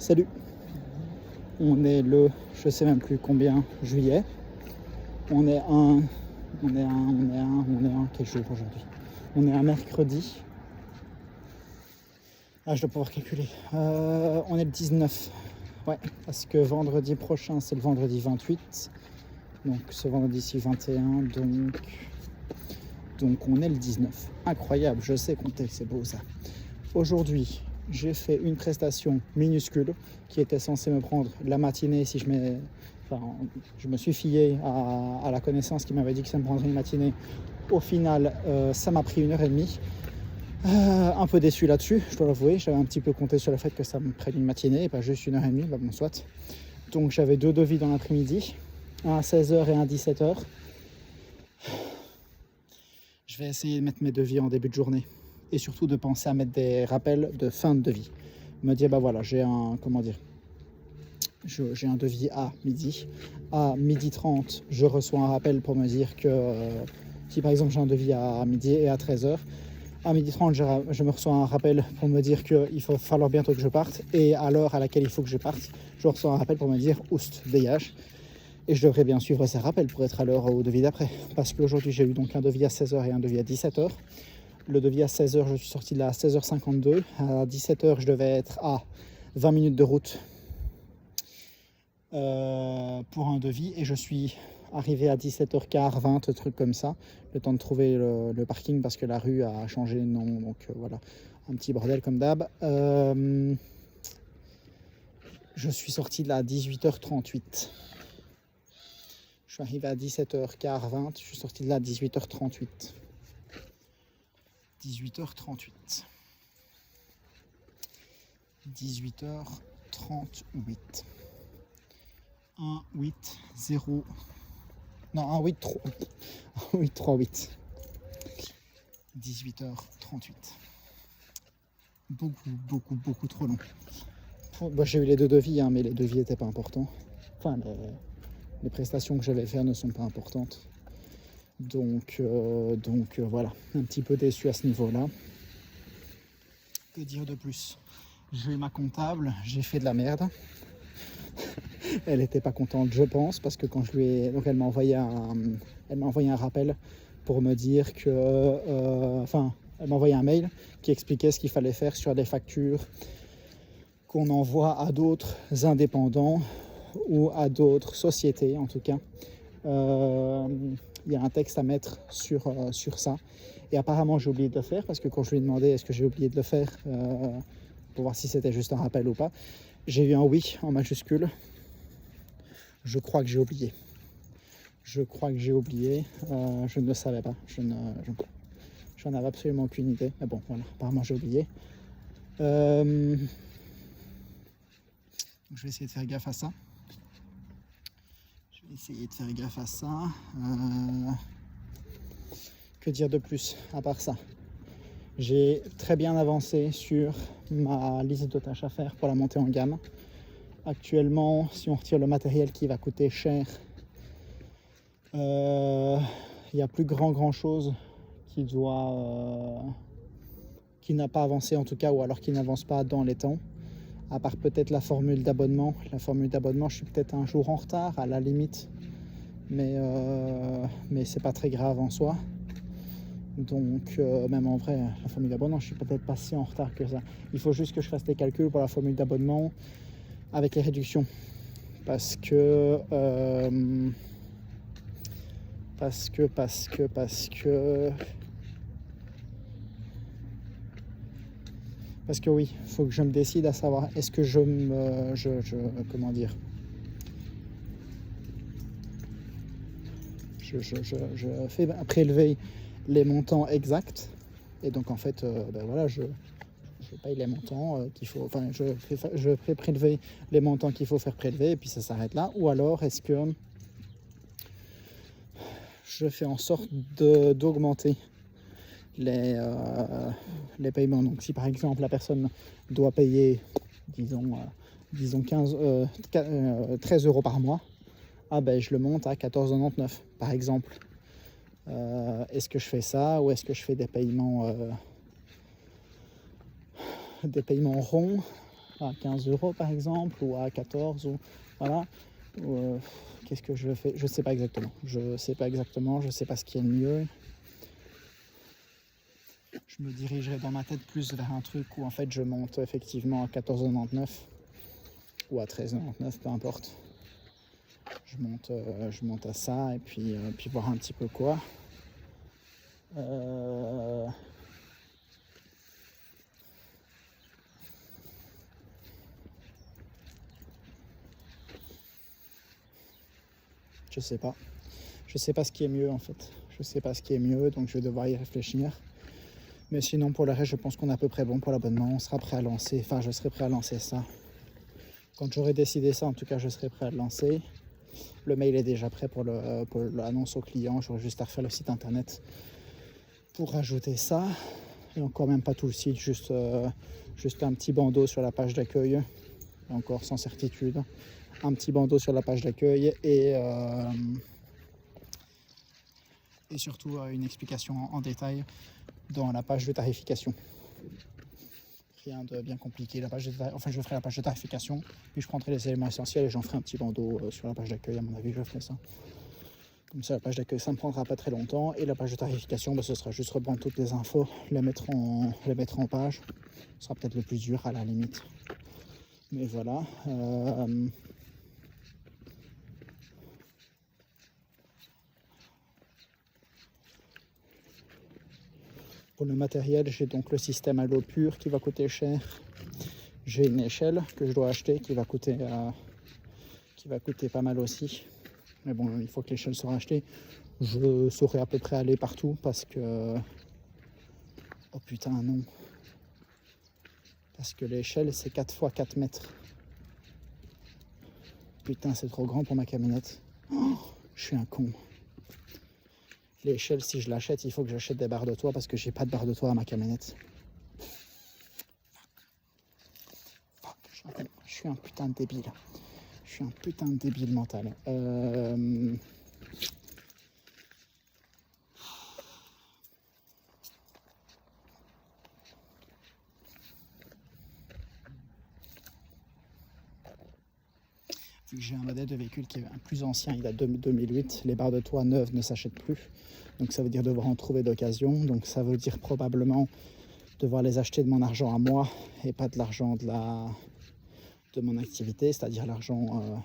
Salut. On est le, je sais même plus combien, juillet. On est quel jour aujourd'hui? On est un mercredi. Ah, je dois pouvoir calculer. On est le 19. Ouais, parce que vendredi prochain, c'est le vendredi 28. Donc ce vendredi-ci 21, donc on est le 19. Incroyable, je sais compter, c'est beau ça. Aujourd'hui, j'ai fait une prestation minuscule qui était censée me prendre la matinée si je mets... Enfin, je me suis fié à la connaissance qui m'avait dit que ça me prendrait une matinée. Au final, ça m'a pris 1h30. Un peu déçu là-dessus, je dois l'avouer. J'avais un petit peu compté sur le fait que ça me prenne une matinée et pas juste 1h30. Bah bon, soit. Donc j'avais 2 devis dans l'après-midi, un à 16h et un à 17h. Je vais essayer de mettre mes devis en début de journée et surtout de penser à mettre des rappels de fin de devis. Me dire, bah voilà, j'ai un devis à midi. À 12h30, je reçois un rappel pour me dire que si par exemple j'ai un devis à midi et à 13h, à 12h30, je me reçois un rappel pour me dire qu'il va falloir bientôt que je parte. Et à l'heure à laquelle il faut que je parte, je reçois un rappel pour me dire oust, dégage. Et je devrais bien suivre ces rappels pour être à l'heure au devis d'après. Parce qu'aujourd'hui, j'ai eu donc un devis à 16h et un devis à 17h. Le devis à 16h, je suis sorti de là à 16h52. À 17h, je devais être à 20 minutes de route pour un devis. Et je suis arrivé à 17h15, 20, truc comme ça. Le temps de trouver le parking parce que la rue a changé de nom. Donc voilà, un petit bordel comme d'hab. Je suis sorti de là à 18h38. Je suis arrivé à 17h15, je suis sorti de là à 18h38. 18h38. 18h38. 1, 8, 0. Non, 1, 8, 3. 1, 8, 3, 8. 18h38. Beaucoup trop long. Bon, j'ai eu les 2 devis, hein, mais les devis n'étaient pas importants. Enfin, les prestations que je vais faire ne sont pas importantes. Donc voilà, un petit peu déçu à ce niveau-là. Que dire de plus? J'ai eu ma comptable, j'ai fait de la merde. Elle n'était pas contente, je pense, parce que quand je lui ai... Donc elle m'a envoyé un rappel pour me dire que... elle m'a envoyé un mail qui expliquait ce qu'il fallait faire sur des factures qu'on envoie à d'autres indépendants ou à d'autres sociétés, en tout cas. Il y a un texte à mettre sur ça. Et apparemment, j'ai oublié de le faire parce que quand je lui ai demandé est-ce que j'ai oublié de le faire pour voir si c'était juste un rappel ou pas, j'ai eu un oui en majuscule. Je crois que j'ai oublié. Je ne le savais pas. J'en avais absolument aucune idée. Mais bon, voilà, apparemment j'ai oublié. Je vais essayer de faire gaffe à ça. Que dire de plus à part ça? J'ai très bien avancé sur ma liste de tâches à faire pour la montée en gamme. Actuellement, si on retire le matériel qui va coûter cher, il n'y a plus grand chose qui n'a pas avancé en tout cas, ou alors qui n'avance pas dans les temps. À part peut-être la formule d'abonnement. La formule d'abonnement, je suis peut-être un jour en retard à la limite, mais c'est pas très grave en soi. Donc même en vrai, la formule d'abonnement, je suis peut-être pas si en retard que ça. Il faut juste que je fasse des calculs pour la formule d'abonnement avec les réductions. Parce que oui, il faut que je me décide à savoir est-ce que comment dire, je fais prélever les montants exacts et donc en fait voilà, je paye les montants qu'il faut, enfin je fais prélever les montants qu'il faut faire prélever et puis ça s'arrête là. Ou alors est-ce que je fais en sorte d'augmenter les paiements. Donc si par exemple la personne doit payer disons 13 euros par mois, je le monte à 14,99 par exemple. Est-ce que je fais ça ou est-ce que je fais des paiements ronds? à 15 € par exemple, ou à 14, ou voilà. Qu'est-ce que je fais? Je sais pas exactement. Je sais pas ce qui est le mieux. Je me dirigerai dans ma tête plus vers un truc où en fait je monte effectivement à 14,99 ou à 13,99, peu importe. Je monte à ça et puis voir un petit peu quoi. Je sais pas. Je sais pas ce qui est mieux en fait. Je sais pas ce qui est mieux, donc je vais devoir y réfléchir. Mais sinon pour le reste, je pense qu'on est à peu près bon pour l'abonnement. On sera prêt à lancer, enfin je serai prêt à lancer ça. Quand j'aurai décidé ça, en tout cas, je serai prêt à le lancer. Le mail est déjà prêt pour l'annonce au client. J'aurai juste à refaire le site internet pour rajouter ça. Et encore même pas tout le site, juste un petit bandeau sur la page d'accueil. Encore sans certitude. Un petit bandeau sur la page d'accueil et surtout une explication en détail dans la page de tarification. Rien de bien compliqué. Je ferai la page de tarification, puis je prendrai les éléments essentiels et j'en ferai un petit bandeau sur la page d'accueil. À mon avis, je ferai ça. Comme ça, la page d'accueil, ça ne prendra pas très longtemps. Et la page de tarification, ce sera juste reprendre toutes les infos, les mettre en page. Ce sera peut-être le plus dur à la limite. Mais voilà. Pour le matériel, j'ai donc le système à l'eau pure qui va coûter cher. J'ai une échelle que je dois acheter qui va coûter pas mal aussi. Mais bon, il faut que l'échelle soit achetée. Je saurai à peu près aller partout parce que... Oh putain, non. Parce que l'échelle, c'est 4 x 4 mètres. Putain, c'est trop grand pour ma camionnette. Oh, je suis un con. L'échelle, si je l'achète, il faut que j'achète des barres de toit parce que j'ai pas de barres de toit à ma camionnette. Je suis un putain de débile. Je suis un putain de débile mental. Vu que j'ai un modèle de véhicule qui est plus ancien, il date de 2008, les barres de toit neuves ne s'achètent plus. Donc ça veut dire devoir en trouver d'occasion. Donc ça veut dire probablement devoir les acheter de mon argent à moi et pas de l'argent de mon activité, c'est-à-dire l'argent...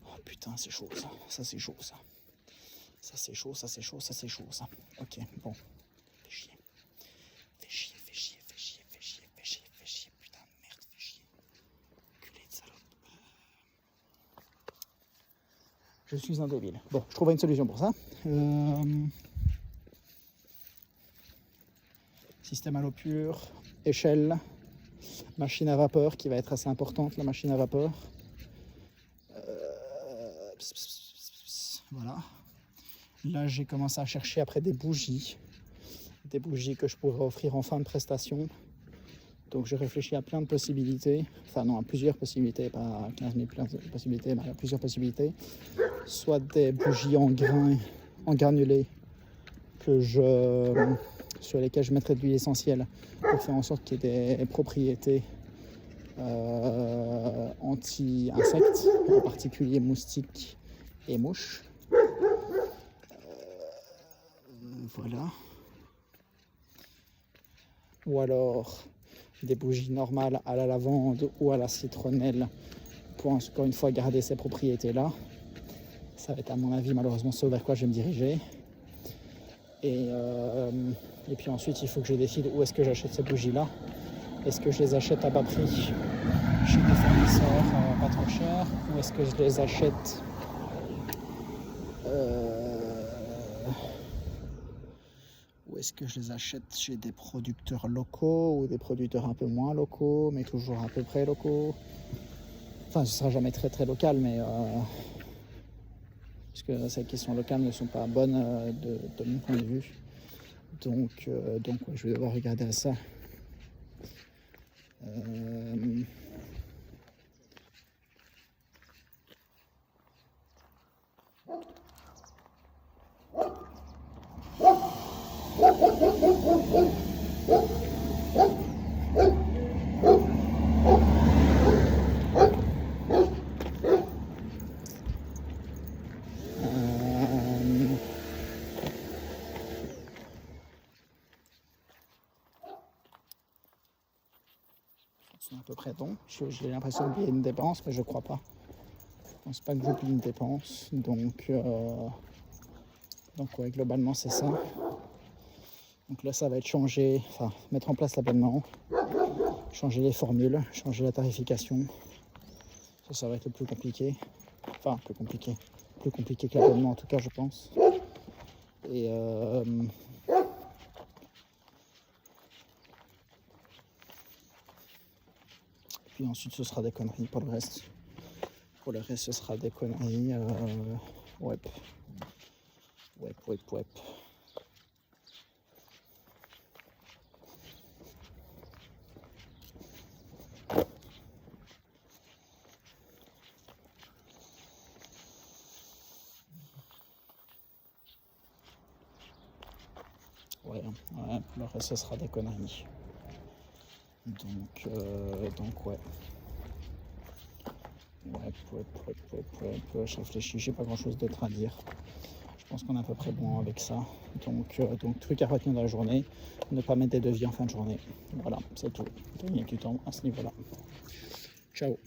Oh putain, c'est chaud ça. Ça c'est chaud ça. Ça c'est chaud, ça c'est chaud, ça c'est chaud ça. Ok, bon. Fais chier. Fais chier, fais chier, fais chier, fais chier, fais chier, fais chier. Putain de merde, fais chier. Culé de salope. Je suis un débile. Bon, je trouverai une solution pour ça. Système à l'eau pure, échelle, machine à vapeur qui va être assez importante, la machine à vapeur. Voilà. Là, j'ai commencé à chercher après des bougies que je pourrais offrir en fin de prestation. Donc, je réfléchis à plein de possibilités. Enfin, non, à plusieurs possibilités, pas à 15 000 possibilités, mais à plusieurs possibilités. Soit des bougies en granulés sur lesquelles je mettrai de l'huile essentielle pour faire en sorte qu'il y ait des propriétés anti-insectes, en particulier moustiques et mouches. Voilà. Ou alors des bougies normales à la lavande ou à la citronnelle pour encore une fois garder ces propriétés-là. Ça va être à mon avis malheureusement ce vers quoi je vais me diriger. Et puis ensuite il faut que je décide où est-ce que j'achète ces bougies-là. Est-ce que je les achète à bas prix chez des fournisseurs pas trop chers ou est-ce que je les achète chez des producteurs locaux ou des producteurs un peu moins locaux mais toujours à peu près locaux. Enfin, ce sera jamais très très local, mais parce que ces questions locales ne sont pas bonnes de mon point de vue. Donc ouais, je vais devoir regarder à ça. C'est à peu près bon. J'ai l'impression d'oublier une dépense, mais je crois pas. Je pense pas que j'oublie une dépense. Donc ouais, globalement, c'est ça. Donc là, ça va être changer, enfin, mettre en place l'abonnement, changer les formules, changer la tarification. Ça va être le plus compliqué. Enfin, plus compliqué que l'abonnement en tout cas, je pense. Et puis ensuite, ce sera des conneries pour le reste. Pour le reste, ce sera des conneries. Ouais. Ouais, le reste, ce sera des conneries. Donc ouais. Je réfléchis, j'ai pas grand chose d'autre à dire. Je pense qu'on est à peu près bon avec ça. Donc truc à retenir dans la journée, ne pas mettre des devis en fin de journée. Voilà, c'est tout. Gagner du temps à ce niveau-là. Ciao.